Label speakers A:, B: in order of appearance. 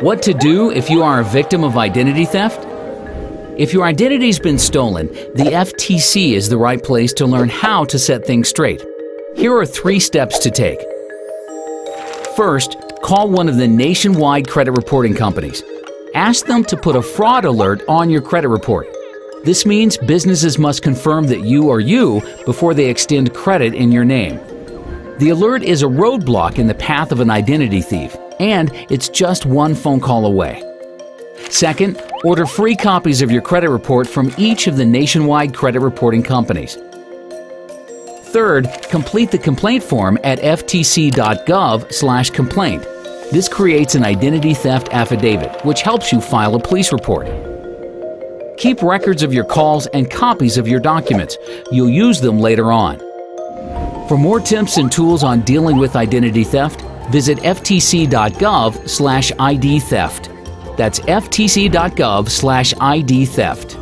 A: What to do if you are a victim of identity theft? If your identity's been stolen, the FTC is the right place to learn how to set things straight. Here are 3 steps to take. First, call one of the nationwide credit reporting companies. Ask them to put a fraud alert on your credit report. This means businesses must confirm that you are you before they extend credit in your name. The alert is a roadblock in the path of an identity thief, and it's just one phone call away. Second, order free copies of your credit report from each of the nationwide credit reporting companies. Third, complete the complaint form at ftc.gov/complaint. This creates an identity theft affidavit, which helps you file a police report. Keep records of your calls and copies of your documents. You'll use them later on. For more tips and tools on dealing with identity theft, visit ftc.gov/ID theft. That's ftc.gov/ID theft.